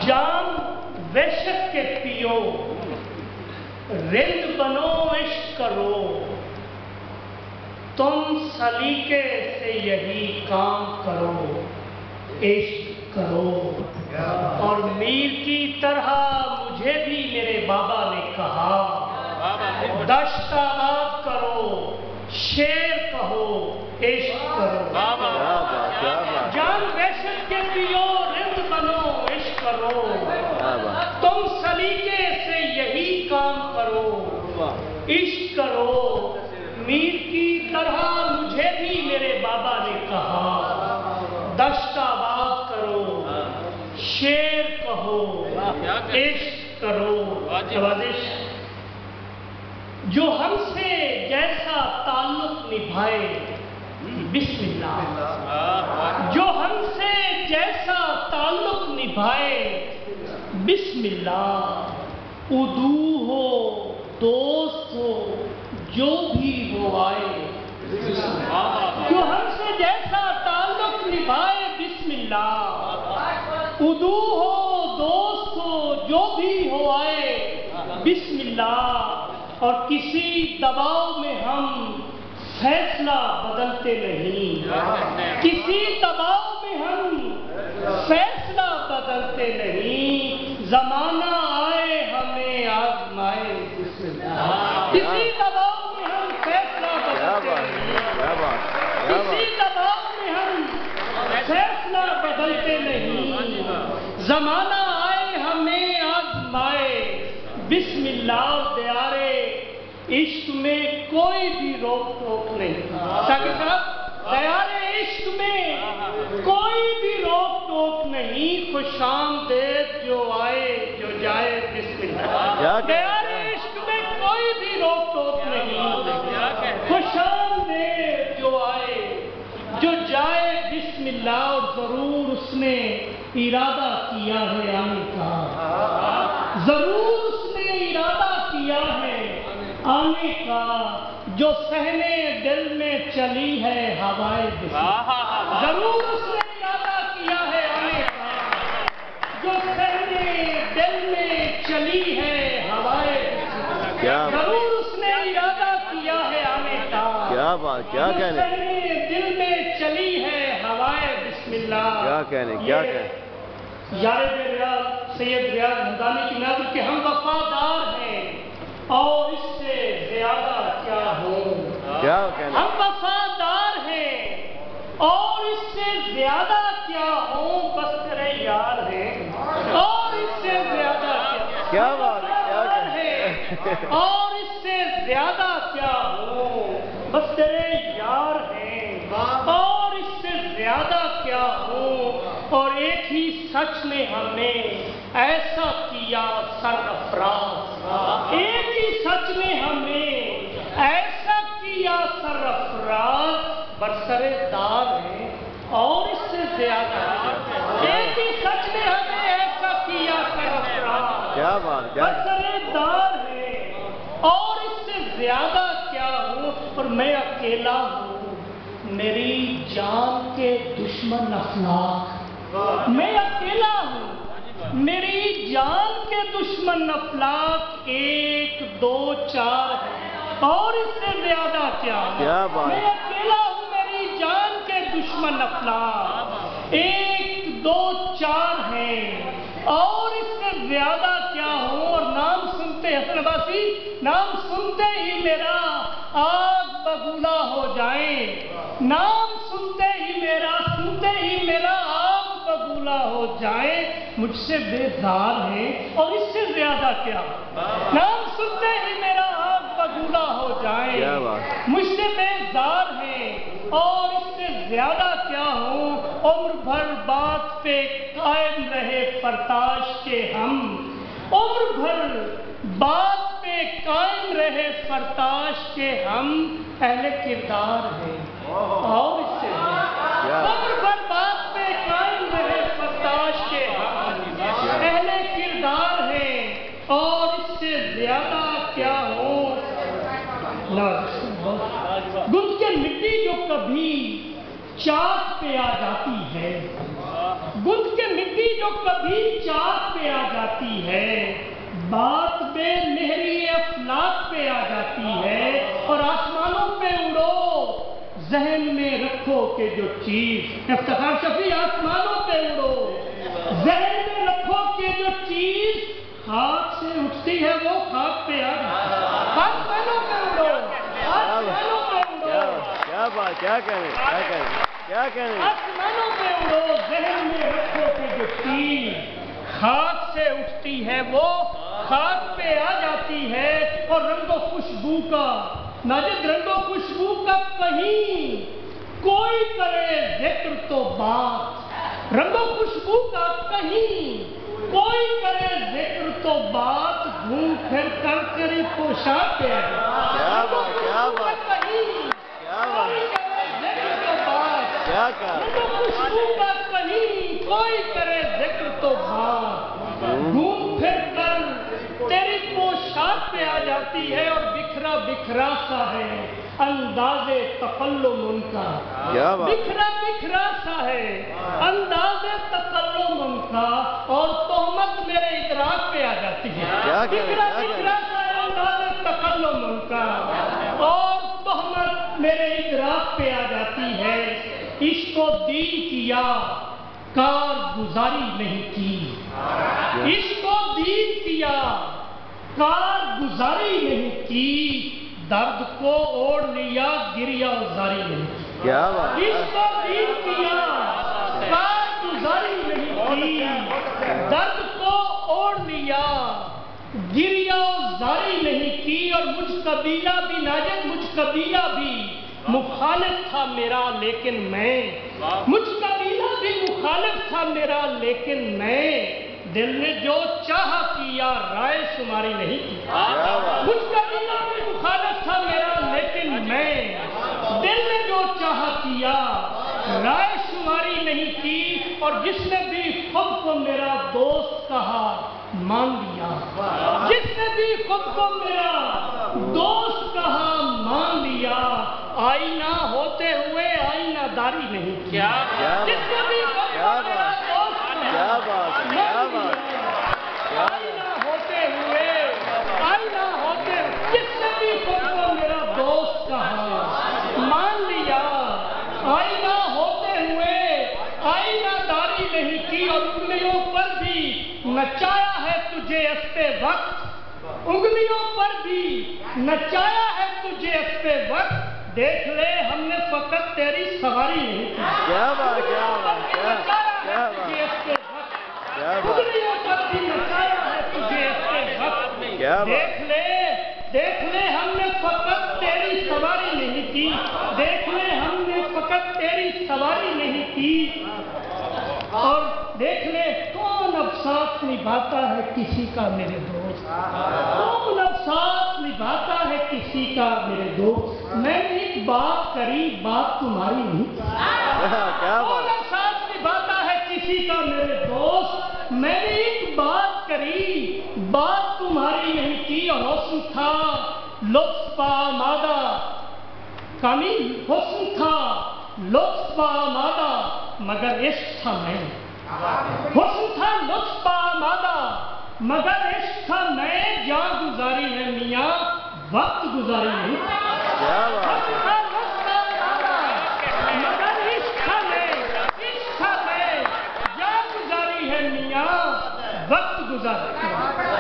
جام وحشت کے پیو، رند بنو عشق کرو، تم سلیقے سے یہی کام کرو، عشق کرو۔ اور میر کی طرح مجھے بھی میرے بابا نے کہا، دشت آباد کرو، شعر کہو، عشق کرو۔ جان وحشت کے پیو، رند بنو عشق کرو، تم سلیقے سے یہی کام کرو، عشق کرو۔ میر کی طرح مجھے بھی میرے بابا نے کہا، دشت آباد کرو، شعر کہو، عشق کرو۔ نوازش جو ہم سے جیسا تعلق نبھائے، بسم اللہ۔ جو ہم سے جیسا تعلق نبھائے، بسم اللہ۔ عدو ہو، دوست ہو، جو بھی وہ آئے، جو ہم سے جیسا تعلق نبھائے، بسم اللہ۔ عدو ہو، دوست ہو، جو بھی ہو آئے، بسم اللہ۔ اور کسی دباؤ میں ہم فیصلہ بدلتے نہیں، کسی دباؤ میں ہم فیصلہ بدلتے نہیں، زمانہ آئے ہمیں آزمائے، کسی دباؤ میں ہم فیصلہ بدلتے نہیں، کسی دباؤ میں ہم فیصلہ بدلتے نہیں، زمانہ آئے ہمیں آزمائے، بسم اللہ۔ دیارے عشق میں کوئی بھی روک ٹوک نہیں، ساکر صاحب، دیارے عشق میں کوئی بھی روک ٹوک نہیں، خوش آمدید جو آئے جو جائے، بسم اللہ۔ دیارے عشق میں کوئی بھی روک ٹوک نہیں، خوش آمدید جو آئے جو جائے، بسم اللہ۔ اور ضرور اس نے ارادہ کیا ہے آنے کا، ضرور اس نے ارادہ کیا ہے آنے کا، جو سہنے دل میں چلی ہے ہوائے بسم، ضرور اس نے ارادہ کیا ہے آنے کا، جو سہنے دل میں چلی ہے ہوائے بسم، ضرور اس نے ارادہ کیا ہے آنے کا، کیا بات، کیا کہنے، جو سہنے دل میں چلی ہے ہوائے بسم اللہ۔ کیا کہنے، کیا کہنے۔ یار ریاض سید ریاض ہمدانی کی نظر کہ ہم وفادار ہیں اور اس سے زیادہ کیا ہوں، کیا کہنے، ہم وفادار ہیں اور اس سے زیادہ کیا ہوں، بس تیرے یار ہیں اور اس سے زیادہ کیا بات، کیا ہے، اور اس سے زیادہ کیا ہوں، بس تیرے یار ہیں اور اس سے زیادہ کیا ہوں۔ اور ایک ہی سچ نے ہمیں ایسا کیا سرافراز، ایک ہی سچ نے ہمیں ایسا کیا سرافراز، برسرے دار ہیں اور اس سے زیادہ، ایک ہی سچ نے ہمیں ایسا کیا سرافراز، کیا بات، کیا برسرے دار ہیں اور اس سے زیادہ کیا ہوں۔ اور میں اکیلا ہوں، میری جان کے دشمن افلاک، میں اکیلا ہوں، میری جان کے دشمن افلاک، ایک دو چار ہیں اور اس سے زیادہ کیا ہے، میں اکیلا ہوں، میری جان کے دشمن افلاک، ایک دو چار ہیں اور اس سے زیادہ کیا ہوں۔ اور نام سنتے حسن عباسی، نام سنتے ہی میرا آگ بگولا ہو جائیں، نام سنتے ہی میرا آگ بگولا ہو جائے، مجھ سے بیزار ہیں اور اس سے زیادہ کیا، نام سنتے ہی میرا آگ بگولا ہو جائے، مجھ سے بیزار ہیں اور اس سے زیادہ کیا ہوں۔ عمر بھر بات پہ قائم رہے فرتاش کے ہم، عمر بھر بات پہ قائم رہے فرتاش کے ہم، اہل کردار ہیں اور اس سے عمر بھر بات پہ قائم رہے فرتاش کے ہم، اہل کردار ہیں اور اس سے زیادہ کیا ہو۔ گند کے مٹی جو کبھی چاک پہ آ جاتی ہے، کبھی چاک پہ آ جاتی ہے، بات بے مہری افلاک پہ آ جاتی ہے، اور آسمانوں پہ اڑو، ذہن میں رکھو کہ جو چیز، افتخار شفیع، آسمانوں پہ اڑو، ذہن میں رکھو کہ جو چیز ہاتھ سے اٹھتی ہے وہ خاک پہ آ جاتی ہے۔ آسمانوں پہ اڑو، آسمانوں پہ اڑو، کیا بات، کیا کہہ رہے ہیں، کیا کہہ رہے ہیں، کیا کہہ رہے ہیں؟ آسمانوں پہ اڑو، ذہن میں رکھو کہ جو چیز ہاتھ سے اٹھتی ہے وہ خاک پہ آ جاتی ہے، اور رنگ و خوشبو کا، ناجد رنگ و خوشبو کا کہیں کوئی کرے ذکر تو بات، رنگ و خوشبو کا کہیں کوئی کرے ذکر تو بات، گھوم پھر کر تیری پوشاک پہ آ جاتی ہے۔ کیا بات، کیا بات، کہیں کیا کوئی بات، کرے ذکر تو بات، کیا کہا؟ رنگ و خوشبو کا کہیں کوئی کرے ذکر تو بات، گھوم پھر کر تیری پوشاک پہ آ جاتی ہے، اور بکھرا بکھرا سا ہے انداز تکلم ان کا، کیا بات، بکھرا بکھرا سا ہے انداز تکلم ان کا، اور تہمت میرے ادراک پہ آ جاتی ہے۔ کیا کہہ رہے ہیں، بکھرا کیا کہہ رہے ہیں؟ بکھرا سا ہے انداز تکلم ان کا، اور تہمت میرے ادراک پہ آ جاتی ہے۔ عشق و دین کیا، کارگزاری نہیں کی، عشق و دین کیا، کارگزاری نہیں کی، درد کو اوڑھ لیا، گریہ زاری نہیں کی۔ کیا بات، عشق و دین کیا، کارگزاری نہیں کی، درد کو اوڑھ لیا، گریہ زاری نہیں کی، اور مجھ قبیلہ بھی، ناجد مجھ قبیلہ بھی مخالف تھا میرا لیکن میں، مجھ قبیلہ بھی مخالف تھا میرا لیکن میں، دل نے جو چاہا کیا، رائے شماری نہیں کی۔ کیا بات، مجھ قبیلہ بھی مخالف تھا میرا لیکن میں، دل نے جو چاہا کیا، رائے شماری نہیں کی، اور جس نے بھی خود کو میرا دوست کہا مان لیا، جس نے بھی خود کو میرا دوست کہا مان لیا، آئینہ ہوتے ہوئے آئینہ داری نہیں کی۔ جس نے بھی خود کو میرا دوست کیا بات، کیا بات، آئینہ ہوتے ہوئے، آئینہ ہوتے، جس نے بھی خود کو میرا دوست کہا مان لیا، آئینہ ہوتے ہوئے آئینہ داری نہیں کی، اور انگلیوں پر بھی نچایا ہے تجھے اسپے وقت، انگلیوں پر بھی نچایا ہے تجھے اسپے وقت، دیکھ لے ہم نے فقط تیری سواری نہیں کی۔ کیا بات، کیا بات، کیا بات، کیا بات، انگلیوں پر بھی نچایا ہے تجھے اسپے وقت، کیا بات، دیکھ لے ہم نے فقط تیری سواری نہیں کی، دیکھ لے ہم نے فقط تیری سواری نہیں کی، اور دیکھ لے کون اب ساتھ نبھاتا ہے کسی کا میرے دوست، کون اب ساتھ نبھاتا ہے کسی کا میرے دوست، میں نے ایک بات کری، بات تمہاری نہیں، کیا کون بات، اب ساتھ نبھاتا ہے کسی کا میرے دوست، میں نے ایک بات کری، بات تمہاری نہیں کی، اور حسن تھا لطف پامادہ، کمی حسن تھا لطف پامادہ، مگر عشق تھا میں، حسن تھا لطف پامادہ مگر عشق تھا میں، جان گزاری ہے میاں وقت گزاری نہیں، کیا بات، حسن تھا لطف پامادہ مگر عشق تھا میں، عشق تھا میں، جان گزاری ہے میاں وقت گزاری۔